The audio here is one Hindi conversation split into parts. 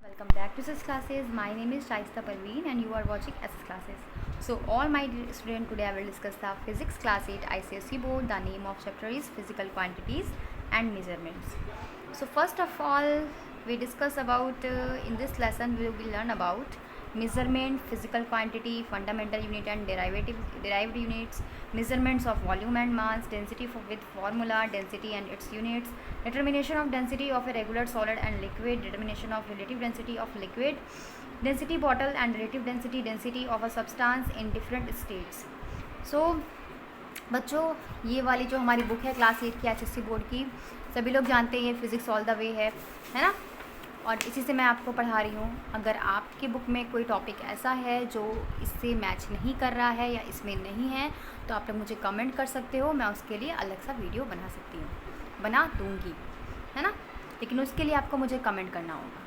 Welcome back to SS classes. My name is Shaista Parveen and you are watching SS classes. So all my dear students, today I will discuss the physics class 8 ICSE board. The name of chapter is physical quantities and measurements. So first of all, we discuss about in this lesson we will learn about measurement, physical quantity, fundamental unit and derived units, measurements of volume and mass, density with formula, density and its units, determination of density of a regular solid and liquid, determination of relative density of liquid, density bottle and relative density of a substance in different states. So बच्चों, ये वाली जो हमारी बुक है क्लास 8 की HSC बोर्ड की, सभी लोग जानते हैं ये फिज़िक्स ऑल द वे है ना, और इसी से मैं आपको पढ़ा रही हूँ. अगर आपकी बुक में कोई टॉपिक ऐसा है जो इससे मैच नहीं कर रहा है या इसमें नहीं है तो आप लोग मुझे कमेंट कर सकते हो. मैं उसके लिए अलग सा वीडियो बना सकती हूँ, बना दूँगी, है ना, लेकिन उसके लिए आपको मुझे कमेंट करना होगा.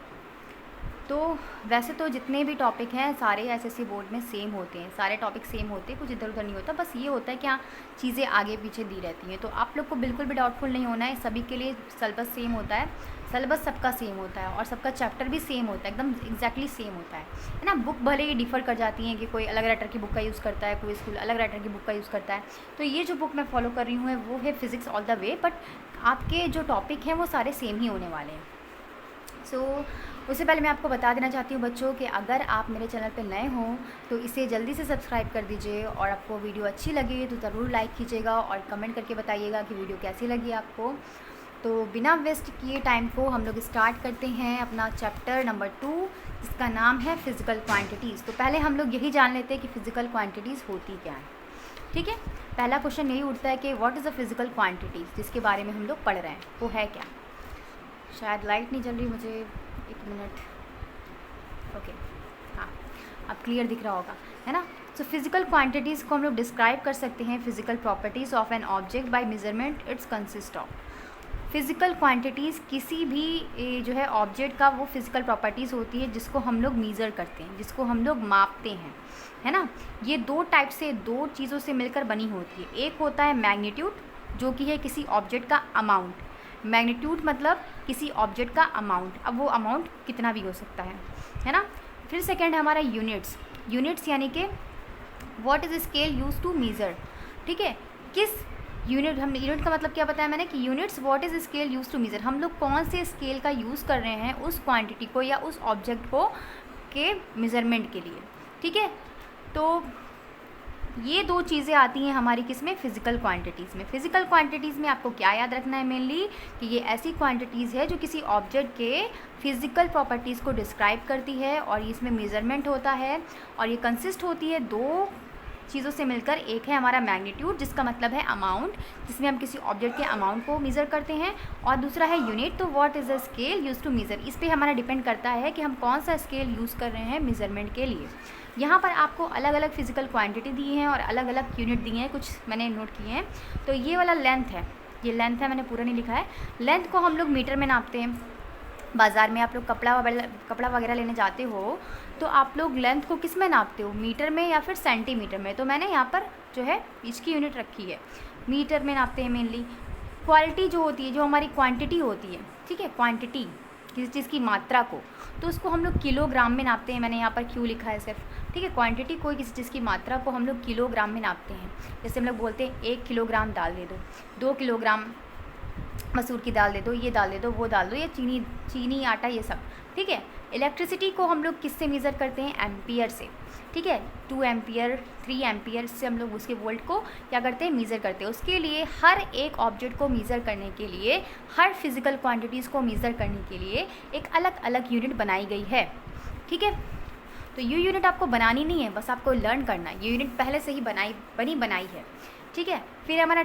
तो वैसे तो जितने भी टॉपिक हैं सारे एसएससी बोर्ड में सेम होते हैं, सारे टॉपिक सेम होते हैं, कुछ इधर उधर नहीं होता. बस ये होता है कि हाँ चीज़ें आगे पीछे दी रहती हैं. तो आप लोग को बिल्कुल भी डाउटफुल नहीं होना है, सभी के लिए सिलेबस सेम होता है, सिलेबस सबका सेम होता है और सबका चैप्टर भी सेम होता है, एकदम एग्जैक्टली सेम होता है ना. बुक भले ही डिफ़र कर जाती हैं कि कोई अलग राइटर की बुक का यूज़ करता है, कोई स्कूल अलग राइटर की बुक का यूज़ करता है. तो ये जो बुक मैं फॉलो कर रही हूँ वो है physics all the way, but आपके जो टॉपिक हैं वो सारे सेम ही होने वाले हैं. सो उससे पहले मैं आपको बता देना चाहती हूँ बच्चों कि अगर आप मेरे चैनल पे नए हों तो इसे जल्दी से सब्सक्राइब कर दीजिए, और आपको वीडियो अच्छी लगे तो ज़रूर लाइक कीजिएगा और कमेंट करके बताइएगा कि वीडियो कैसी लगी आपको. तो बिना वेस्ट किए टाइम को हम लोग स्टार्ट करते हैं अपना चैप्टर नंबर 2, जिसका नाम है फ़िज़िकल क्वांटिटीज़. तो पहले हम लोग यही जान लेते हैं कि फ़िज़िकल क्वांटिटीज़ होती क्या है. ठीक है, पहला क्वेश्चन यही उठता है कि what is a physical quantities, जिसके बारे में हम लोग पढ़ रहे हैं वो है क्या. शायद लाइट नहीं जल रही, मुझे एक मिनट. ओके, हाँ अब क्लियर दिख रहा होगा, है ना. सो फिज़िकल क्वांटिटीज़ को हम लोग डिस्क्राइब कर सकते हैं physical properties of an object by measurement it's consist of. Physical quantities किसी भी जो है ऑब्जेक्ट का वो फिज़िकल प्रॉपर्टीज़ होती है जिसको हम लोग मीज़र करते हैं, जिसको हम लोग मापते हैं, है ना. ये दो टाइप से, दो चीज़ों से मिलकर बनी होती है. एक होता है मैग्नीट्यूड, जो कि है किसी ऑब्जेक्ट का अमाउंट. मैग्नीट्यूड मतलब किसी ऑब्जेक्ट का अमाउंट, अब वो अमाउंट कितना भी हो सकता है ना. फिर सेकंड है हमारा यूनिट्स. यूनिट्स यानी कि what is scale use to measure. ठीक है, किस यूनिट, हम यूनिट का मतलब क्या बताया मैंने कि units what is scale use to measure. हम लोग कौन से स्केल का यूज़ कर रहे हैं उस क्वांटिटी को या उस ऑब्जेक्ट को के मेज़रमेंट के लिए. ठीक है, तो ये दो चीज़ें आती हैं हमारी किस में, फ़िज़िकल क्वांटिटीज़ में. फ़िज़िकल क्वांटिटीज़ में आपको क्या याद रखना है मेनली कि ये ऐसी क्वांटिटीज़ है जो किसी ऑब्जेक्ट के फ़िज़िकल प्रॉपर्टीज़ को डिस्क्राइब करती है, और इसमें मेज़रमेंट होता है, और ये कंसिस्ट होती है दो चीज़ों से मिलकर. एक है हमारा मैग्नीट्यूड, जिसका मतलब है अमाउंट, जिसमें हम किसी ऑब्जेक्ट के अमाउंट को मेज़र करते हैं, और दूसरा है यूनिट. तो what is a scale use to measure. इस पर हमारा डिपेंड करता है कि हम कौन सा स्केल यूज़ कर रहे हैं मेज़रमेंट के लिए. यहाँ पर आपको अलग अलग फिज़िकल क्वांटिटी दी हैं और अलग अलग यूनिट दिए हैं, कुछ मैंने नोट किए हैं. तो ये वाला लेंथ है, ये लेंथ है, मैंने पूरा नहीं लिखा है. लेंथ को हम लोग मीटर में नापते हैं. बाज़ार में आप लोग कपड़ा वगैरह लेने जाते हो तो आप लोग लेंथ को किस में नापते हो, मीटर में या फिर सेंटीमीटर में. तो मैंने यहाँ पर जो है इसकी यूनिट रखी है, मीटर में नापते हैं मेनली. क्वालिटी जो होती है, जो हमारी क्वांटिटी होती है, ठीक है, क्वांटिटी किसी चीज़ की मात्रा को, तो उसको हम लोग किलोग्राम में नापते हैं. मैंने यहाँ पर क्यों लिखा है सिर्फ. ठीक है, क्वांटिटी कोई किसी चीज़ की मात्रा को हम लोग किलोग्राम में नापते हैं. जैसे हम लोग बोलते हैं 1 किलोग्राम दाल दे दो, 2 किलोग्राम मसूर की दाल दे दो, ये दाल दे दो, वो दाल दो, ये चीनी आटा, ये सब. ठीक है, इलेक्ट्रिसिटी को हम लोग किससे मेज़र करते हैं, एम्पियर से. ठीक है, 2 एम्पियर 3 एम्पियर से हम लोग उसके वोल्ट को क्या करते हैं, मेज़र करते हैं. उसके लिए हर एक ऑब्जेक्ट को मेज़र करने के लिए, हर फिज़िकल क्वांटिटीज़ को मेज़र करने के लिए एक अलग अलग यूनिट बनाई गई है. ठीक है, तो ये यूनिट आपको बनानी नहीं है, बस आपको लर्न करना है. ये यूनिट पहले से ही बनाई है. ठीक है, फिर हमारा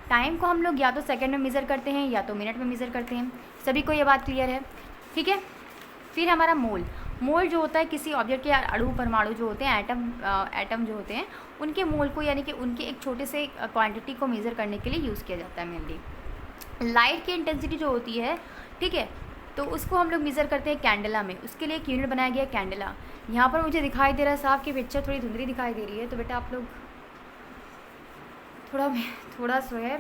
टाइम को हम लोग या तो सेकंड में मेज़र करते हैं या तो मिनट में मेज़र करते हैं. सभी को ये बात क्लियर है. ठीक है, फिर हमारा मोल जो होता है किसी ऑब्जेक्ट के अणु परमाणु जो होते हैं, एटम जो होते हैं, उनके मोल को यानी कि उनके एक छोटे से क्वांटिटी को मेज़र करने के लिए यूज़ किया जाता है मेनली. लाइट की इंटेंसिटी जो होती है, ठीक है, तो उसको हम लोग मेज़र करते हैं कैंडला में. उसके लिए एक यूनिट बनाया गया है कैंडला. यहाँ पर मुझे दिखाई दे रहा है साफ कि पिक्चर थोड़ी धुंधली दिखाई दे रही है, तो बेटा आप लोग थोड़ा सा है,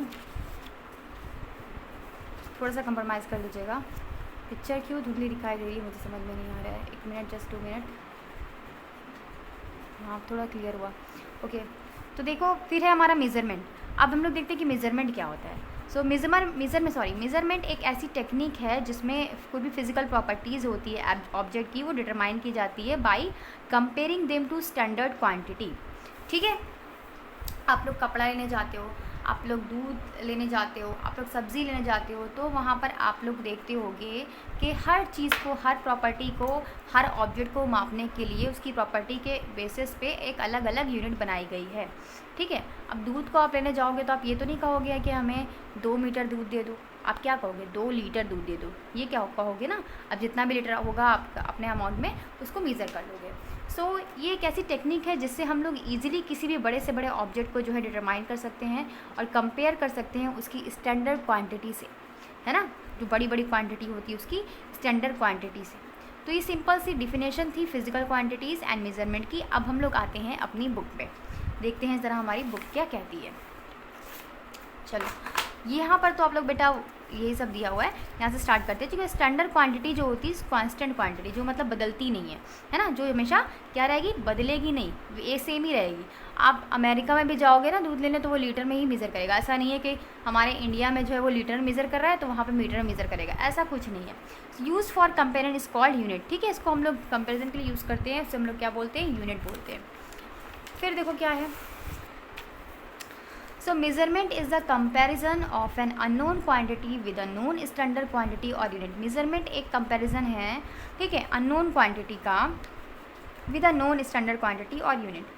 थोड़ा सा कंप्रोमाइज़ कर लीजिएगा. पिक्चर क्यों धुंधली दिखाई दे रही है मुझे समझ में नहीं आ रहा है। 1 मिनट, जस्ट 2 मिनट। हाँ, थोड़ा क्लियर हुआ। ओके, तो देखो फिर है हमारा मेज़रमेंट। अब हम लोग देखते हैं कि मेज़रमेंट क्या होता है। सो मेज़रमेंट एक ऐसी टेक्निक है जिसमें कोई भी फिजिकल प्रॉपर्टीज़ होती है ऑब्जेक्ट की, वो डिटरमाइन की जाती है by comparing them to standard quantity. ठीक है, आप लोग कपड़ा लेने जाते हो, आप लोग दूध लेने जाते हो, आप लोग सब्ज़ी लेने जाते हो, तो वहाँ पर आप लोग देखते होगे कि हर चीज़ को, हर प्रॉपर्टी को, हर ऑब्जेक्ट को मापने के लिए उसकी प्रॉपर्टी के बेसिस पे एक अलग अलग यूनिट बनाई गई है। ठीक है, अब दूध को आप लेने जाओगे तो आप ये तो नहीं कहोगे कि हमें 2 मीटर दूध दे दो, आप क्या कहोगे 2 लीटर दूध दे दो, ये क्या कहोगे ना। अब जितना भी लीटर होगा आप अपने अमाउंट में उसको मेज़र कर लोगे। सो ये एक ऐसी टेक्निक है जिससे हम लोग इजीली किसी भी बड़े से बड़े ऑब्जेक्ट को जो है डिटरमाइन कर सकते हैं और कंपेयर कर सकते हैं उसकी स्टैंडर्ड क्वांटिटी से, है ना, जो बड़ी बड़ी क्वांटिटी होती है उसकी स्टैंडर्ड क्वांटिटी से। तो ये सिंपल सी डिफिनेशन थी फिजिकल क्वांटिटीज़ एंड मेजरमेंट की। अब हम लोग आते हैं अपनी बुक पे, देखते हैं ज़रा हमारी बुक क्या कहती है। चलो, यहाँ पर तो आप लोग बेटा यही सब दिया हुआ है, यहाँ से स्टार्ट करते हैं। क्योंकि स्टैंडर्ड क्वांटिटी जो होती है कांस्टेंट क्वांटिटी, जो मतलब बदलती नहीं है ना, जो हमेशा क्या रहेगी, बदलेगी नहीं, ये सेम ही रहेगी। आप अमेरिका में भी जाओगे ना दूध लेने तो वो लीटर में ही मेज़र करेगा। ऐसा नहीं है कि हमारे इंडिया में जो है वो लीटर में मेज़र कर रहा है तो वहाँ पर मीटर में मेज़र करेगा, ऐसा कुछ नहीं है। Use for comparison is called unit. ठीक है, इसको हम लोग कंपेरिजन के लिए यूज़ करते हैं, इससे हम लोग क्या बोलते हैं, यूनिट बोलते हैं। फिर देखो क्या है, So measurement is the comparison of an unknown quantity with a known standard quantity or unit. Measurement एक comparison है, ठीक है, unknown quantity का with a known standard quantity or unit.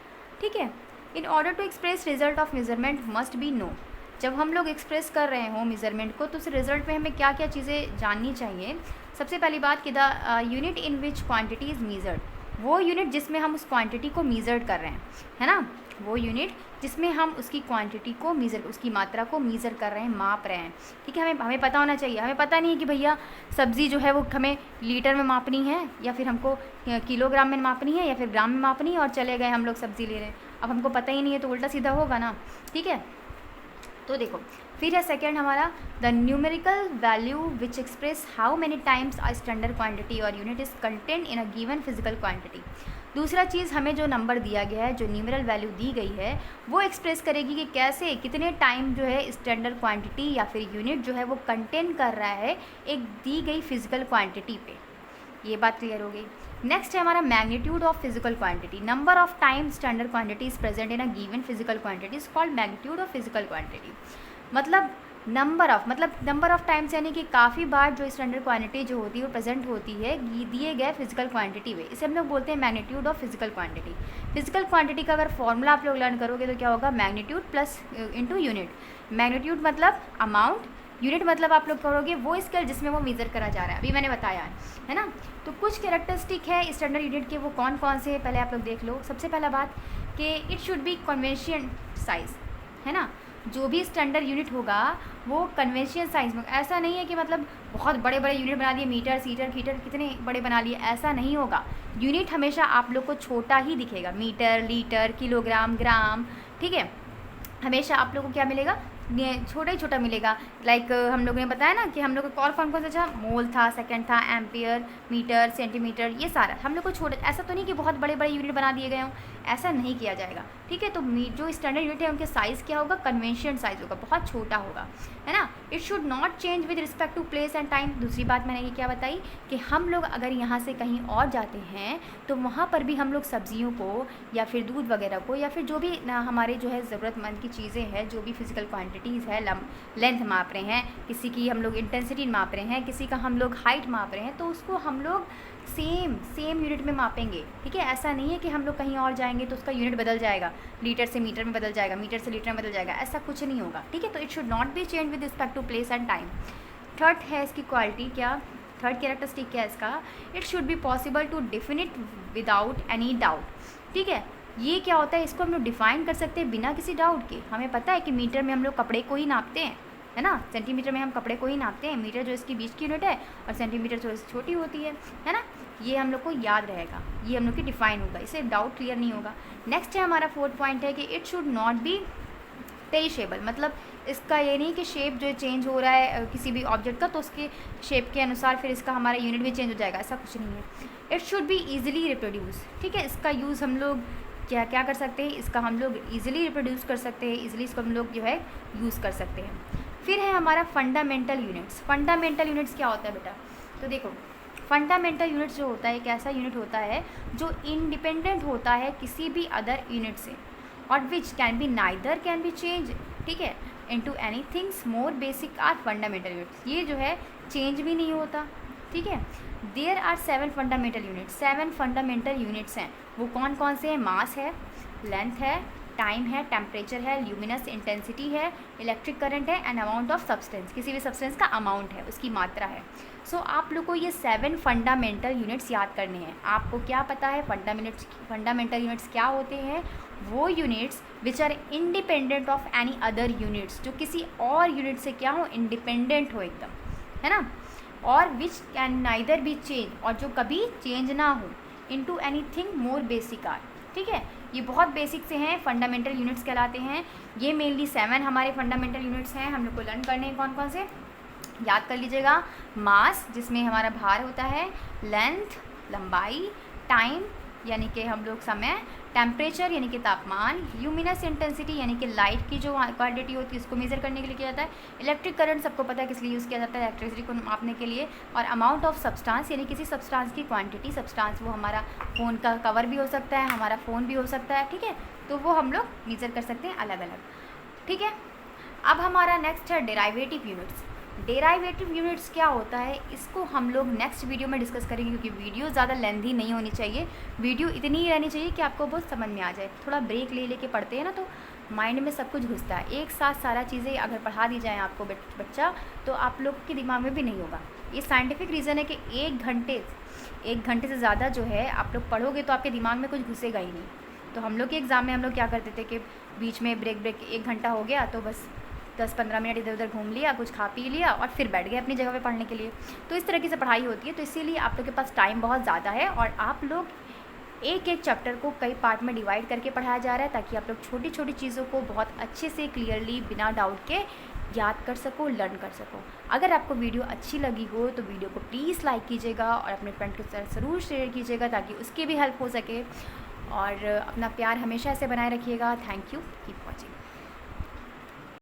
ठीक है, in order to express result of measurement must be known. जब हम लोग एक्सप्रेस कर रहे हो मेज़रमेंट को तो उस रिज़ल्ट में हमें क्या क्या चीज़ें जाननी चाहिए। सबसे पहली बात कि the unit in which quantity is measured, वो यूनिट जिसमें हम उस क्वांटिटी को मेज़र कर रहे हैं, है ना, वो यूनिट जिसमें हम उसकी क्वांटिटी को मेज़र, उसकी मात्रा को मेज़र कर रहे हैं, माप रहे हैं। ठीक है, हमें पता होना चाहिए। हमें पता नहीं है कि भैया सब्ज़ी जो है वो हमें लीटर में मापनी है या फिर हमको किलोग्राम में मापनी है या फिर ग्राम में मापनी है और चले गए हम लोग सब्ज़ी ले रहे हैं। अब हमको पता ही नहीं है तो उल्टा सीधा होगा ना। ठीक है, तो देखो फिर है सेकेंड हमारा the numerical value which express how many times a standard quantity or unit is content in a given physical quantity. दूसरा चीज़, हमें जो नंबर दिया गया है, जो न्यूमेरल वैल्यू दी गई है, वो एक्सप्रेस करेगी कि कैसे, कितने टाइम जो है स्टैंडर्ड क्वांटिटी या फिर यूनिट जो है वो कंटेन कर रहा है एक दी गई फिजिकल क्वांटिटी पे। ये बात क्लियर हो गई। नेक्स्ट है हमारा magnitude of physical quantity. Number of time standard quantity is present in a given physical quantity is called magnitude of physical quantity. मतलब नंबर ऑफ टाइम्स, यानी कि काफ़ी बार जो स्टैंडर्ड क्वांटिटी जो होती है वो प्रेजेंट होती है दिए गए फिजिकल क्वांटिटी में, इसे हम लोग बोलते हैं magnitude of physical quantity. Physical quantity का अगर फॉर्मूला आप लोग लर्न करोगे तो क्या होगा, magnitude plus into unit. Magnitude मतलब अमाउंट, यूनिट मतलब आप लोग करोगे वो स्केल जिसमें वो मेज़र करा जा रहा है, अभी मैंने बताया है ना। तो कुछ कैरेक्टरिस्टिक है स्टैंडर्ड यूनिट के, वो कौन कौन से हैं पहले आप लोग देख लो। सबसे पहला बात कि it should B convention size, है ना, जो भी स्टैंडर्ड यूनिट होगा वो कन्वेंशन साइज में, ऐसा नहीं है कि मतलब बहुत बड़े बड़े यूनिट बना दिए, मीटर सीटर कीटर कितने बड़े बना लिए, ऐसा नहीं होगा। यूनिट हमेशा आप लोग को छोटा ही दिखेगा, मीटर, लीटर, किलोग्राम, ग्राम। ठीक है, हमेशा आप लोग को क्या मिलेगा, छोटा ही छोटा मिलेगा। लाइक हम लोगों ने बताया ना कि हम लोग को और कौन कौन सा मोल था, सेकंड था, एम्पियर, मीटर, सेंटीमीटर, ये सारा हम लोग को छोटा। ऐसा तो नहीं कि बहुत बड़े बड़े यूनिट बना दिए गए हों, ऐसा नहीं किया जाएगा। ठीक है, तो जो स्टैंडर्ड यूनिट है उनके साइज़ क्या होगा, कन्वेंशन साइज़ होगा, बहुत छोटा होगा, है ना। It should not change with respect to place and time. दूसरी बात मैंने ये क्या बताई कि हम लोग अगर यहाँ से कहीं और जाते हैं तो वहाँ पर भी हम लोग सब्जियों को या फिर दूध वगैरह को या फिर जो भी हमारे जो है ज़रूरतमंद की चीज़ें हैं, जो भी फिजिकल क्वांटिटीज़ है, लेंथ माप रहे हैं, किसी की हम लोग इंटेंसिटी माप रहे हैं, किसी का हम लोग हाइट माप रहे हैं, तो उसको हम लोग सेम यूनिट में मापेंगे। ठीक है, ऐसा नहीं है कि हम लोग कहीं और जाएंगे तो उसका यूनिट बदल जाएगा, लीटर से मीटर में बदल जाएगा, मीटर से लीटर में बदल जाएगा, ऐसा कुछ नहीं होगा। ठीक है, तो it should not be change with respect to place and time. Third है इसकी क्वालिटी, क्या थर्ड कैरेक्टरिस्टिक क्या है इसका, it should be possible to definite without any doubt. ठीक है, ये क्या होता है, इसको हम लोग डिफाइन कर सकते हैं बिना किसी डाउट के। हमें पता है कि मीटर में हम लोग कपड़े को ही नापते हैं, है ना, सेंटीमीटर में हम कपड़े को ही नापते हैं, मीटर जो इसकी बीच की यूनिट है और सेंटीमीटर जो इसकी छोटी होती है ना। ये हम लोग को याद रहेगा, ये हम लोग की डिफाइन होगा, इससे डाउट क्लियर नहीं होगा। नेक्स्ट है हमारा फोर्थ पॉइंट है कि it should not B perishable मतलब इसका ये नहीं कि शेप जो चेंज हो रहा है किसी भी ऑब्जेक्ट का तो उसके शेप के अनुसार फिर इसका हमारा यूनिट भी चेंज हो जाएगा, ऐसा कुछ नहीं है। It should be easily reproduce, ठीक है। इसका यूज़ हम लोग क्या क्या कर सकते हैं, इसका हम लोग ईजिली रिप्रोड्यूस कर सकते हैं, ईजिली इसको हम लोग जो है यूज़ कर सकते हैं। फिर है हमारा फंडामेंटल यूनिट्स। फंडामेंटल यूनिट्स क्या होता है बेटा, तो देखो फंडामेंटल यूनिट्स जो होता है एक ऐसा यूनिट होता है जो इंडिपेंडेंट होता है किसी भी अदर यूनिट से और which can be neither can be change, ठीक है, into any things more basic or fundamental units. ये जो है चेंज भी नहीं होता, ठीक है। There are 7 fundamental units, 7 fundamental units हैं। वो कौन कौन से हैं, मास है, लेंथ है, टाइम है, टेम्परेचर है, ल्यूमिनस इंटेंसिटी है, इलेक्ट्रिक करंट है एंड अमाउंट ऑफ सब्सटेंस, किसी भी सब्सटेंस का अमाउंट है, उसकी मात्रा है। सो आप लोग को ये 7 फंडामेंटल यूनिट्स याद करने हैं। आपको क्या पता है फंडामेंटल यूनिट्स क्या होते हैं, वो units which are independent of any other units, जो किसी और यूनिट से क्या हो, इंडिपेंडेंट हो एकदम, है ना, और which can neither be change, और जो कभी चेंज ना हो, into anything more basic or, ठीक है। ये बहुत बेसिक से हैं, फंडामेंटल यूनिट्स कहलाते हैं। ये मेनली 7 हमारे फंडामेंटल यूनिट्स हैं, हम लोग को लर्न करने हैं कौन कौन से, याद कर लीजिएगा। मास जिसमें हमारा भार होता है, लेंथ लंबाई, टाइम यानी कि हम लोग समय, टेम्परेचर यानी कि तापमान, ल्यूमिनस इंटेंसिटी यानी कि लाइट की जो क्वांटिटी होती है उसको मेज़र करने के लिए किया जाता है, इलेक्ट्रिक करंट सबको पता है किस लिए यूज़ किया जाता है, इलेक्ट्रिसिटी को मापने के लिए, और अमाउंट ऑफ सब्सटेंस यानी किसी सब्सटेंस की क्वांटिटी। सब्सटेंस वो हमारा फ़ोन का कवर भी हो सकता है, हमारा फ़ोन भी हो सकता है, ठीक है, तो वो हम लोग मेज़र कर सकते हैं अलग अलग, ठीक है। अब हमारा नेक्स्ट है डेराइवेटिव यूनिट्स। डेराइवेटिव यूनिट्स क्या होता है, इसको हम लोग नेक्स्ट वीडियो में डिस्कस करेंगे, क्योंकि वीडियो ज़्यादा लेंथी नहीं होनी चाहिए, वीडियो इतनी ही रहनी चाहिए कि आपको बहुत समझ में आ जाए। थोड़ा ब्रेक ले लेके पढ़ते हैं ना तो माइंड में सब कुछ घुसता है, एक साथ सारा चीज़ें अगर पढ़ा दी जाए आपको बच्चा तो आप लोग के दिमाग में भी नहीं होगा। ये साइंटिफिक रीज़न है कि 1 घंटे से ज़्यादा जो है आप लोग पढ़ोगे तो आपके दिमाग में कुछ घुसेगा ही नहीं। तो हम लोग के एग्ज़ाम में हम लोग क्या करते थे कि बीच में ब्रेक 1 घंटा हो गया तो बस 10-15 मिनट इधर उधर घूम लिया, कुछ खा पी लिया और फिर बैठ गए अपनी जगह पे पढ़ने के लिए। तो इस तरीके से पढ़ाई होती है, तो इसीलिए आप लोग के पास टाइम बहुत ज़्यादा है और आप लोग एक चैप्टर को कई पार्ट में डिवाइड करके पढ़ाया जा रहा है ताकि आप लोग छोटी छोटी चीज़ों को बहुत अच्छे से क्लियरली बिना डाउट के याद कर सको, लर्न कर सको। अगर आपको वीडियो अच्छी लगी हो तो वीडियो को प्लीज़ लाइक कीजिएगा और अपने फ्रेंड के साथ ज़रूर शेयर कीजिएगा ताकि उसकी भी हेल्प हो सके, और अपना प्यार हमेशा ऐसे बनाए रखिएगा। Thank you, keep watching.